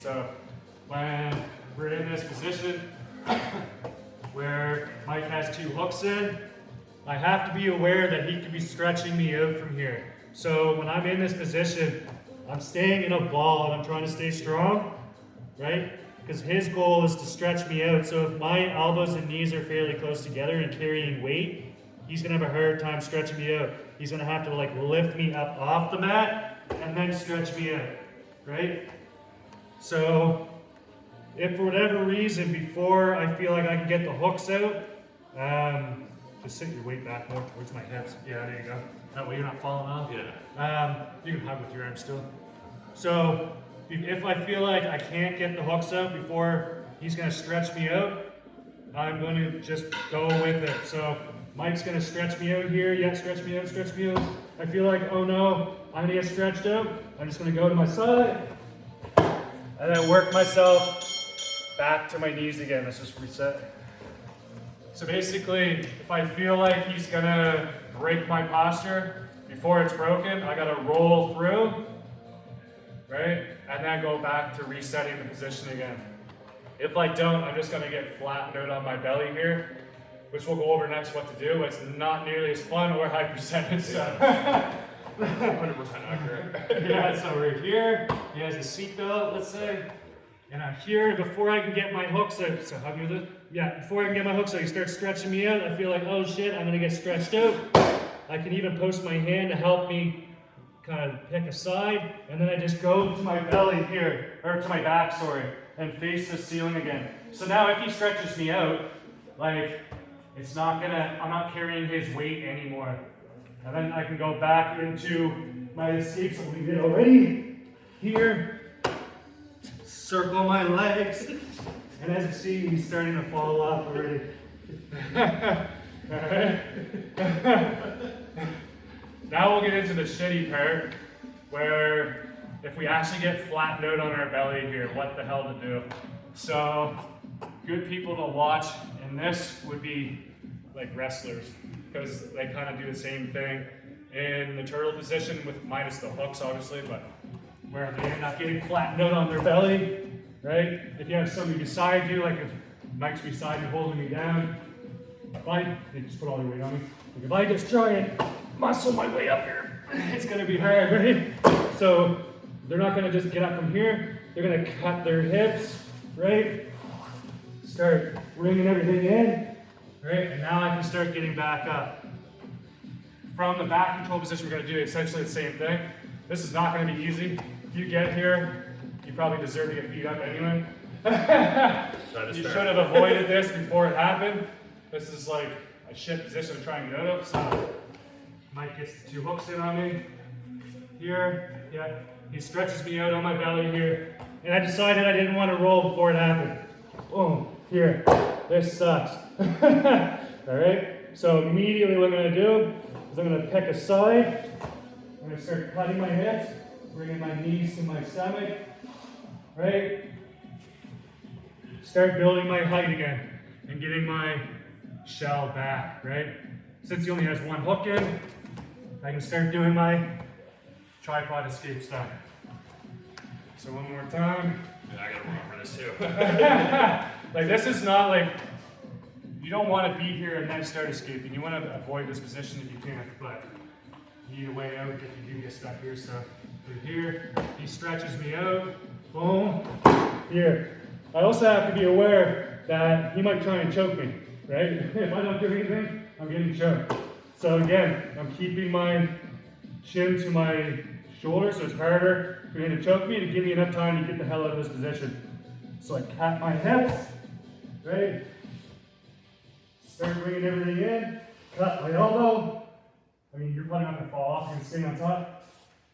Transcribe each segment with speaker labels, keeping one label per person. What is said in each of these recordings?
Speaker 1: So when we're in this position where Mike has two hooks in, I have to be aware that he could be stretching me out from here. So when I'm in this position, I'm staying in a ball and I'm trying to stay strong, right? Because his goal is to stretch me out. So if my elbows and knees are fairly close together and carrying weight, he's gonna have a hard time stretching me out. He's gonna have to like lift me up off the mat and then stretch me out, right? So if for whatever reason, before I feel like I can get the hooks out, just sit your weight back more towards my hips. Yeah, there you go. That way you're not falling off.
Speaker 2: Yeah.
Speaker 1: You can hug with your arms still. So if I feel like I can't get the hooks out before he's gonna stretch me out, I'm gonna just go with it. So Mike's gonna stretch me out here. Yeah, stretch me out, stretch me out. I feel like, oh no, I'm gonna get stretched out. I'm just gonna go to my side and then work myself back to my knees again. Let's just reset. So basically, if I feel like he's gonna break my posture before it's broken, I gotta roll through, right? And then go back to resetting the position again. If I don't, I'm just gonna get flattened out on my belly here, which we'll go over next what to do. It's not nearly as fun or high percentage. So.
Speaker 2: 100% accurate.
Speaker 1: Yeah, so we're here, he has his seatbelt, let's say, and I'm here. Before I can get my hooks out, so hug me with it. Yeah, before I can get my hooks out, he starts stretching me out. I feel like, oh shit, I'm gonna get stretched out. I can even post my hand to help me kind of pick a side, and then I just go to my belly here, or to my back, sorry, and face the ceiling again. So now if he stretches me out, like, it's not gonna, I'm not carrying his weight anymore. And then I can go back into my escapes that we did already. Here, circle my legs. And as you see, he's starting to fall off already. Alright. Now we'll get into the shitty part, where if we actually get flattened out on our belly here, what the hell to do? So, good people to watch in this would be like wrestlers, because they kind of do the same thing in the turtle position with minus the hooks obviously, but where they end up getting flattened out on their belly, right? If you have somebody beside you, like if Mike's beside me holding me down, they just put all their weight on me. Like if I just try and muscle my way up here, it's gonna be hard, right? So they're not gonna just get up from here, they're gonna cut their hips, right? Start bringing everything in. Right, and now I can start getting back up. From the back control position, we're going to do essentially the same thing. This is not going to be easy. If you get here, you probably deserve to get beat up anyway. You should have avoided this before it happened. This is like a shit position to try and get out of. So Mike gets the two hooks in on me. Here, yeah, he stretches me out on my belly here. And I decided I didn't want to roll before it happened. Boom, here. This sucks. Alright, so immediately what I'm going to do is I'm going to pick a side. I'm going to start cutting my hips, bringing my knees to my stomach. Right? Start building my height again and getting my shell back. Right? Since he only has one hook in, I can start doing my tripod escape stuff. So one more time.
Speaker 2: Yeah, I gotta remember this too.
Speaker 1: Like this is not like, you don't want to be here and then start escaping. You want to avoid this position if you can, but you need a way out if you do get stuck here. So through here, he stretches me out, boom, here. I also have to be aware that he might try and choke me, right? If I don't do anything, I'm getting choked. So again, I'm keeping my chin to my shoulder, so it's harder for him to choke me to give me enough time to get the hell out of this position. So I cap my hips, right? Start bringing everything in, cut my elbow. I mean, you're probably not going to fall off, you're going to stay on top.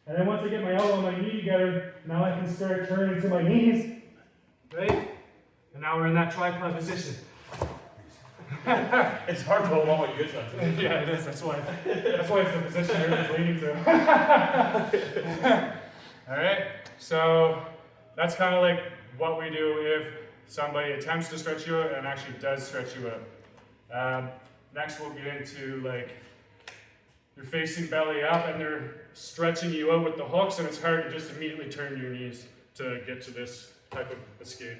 Speaker 1: And then once I get my elbow and my knee together, now I can start turning to my knees, right? And now we're in that tripod position.
Speaker 2: It's hard to hold on when you get that.
Speaker 1: Yeah, it is. That's why it's the position everyone's leaning to. All right. So that's kind of like what we do if somebody attempts to stretch you out and actually does stretch you out. Next, we'll get into like you're facing belly up and they're stretching you out with the hooks, and it's hard to just immediately turn your knees to get to this type of escape.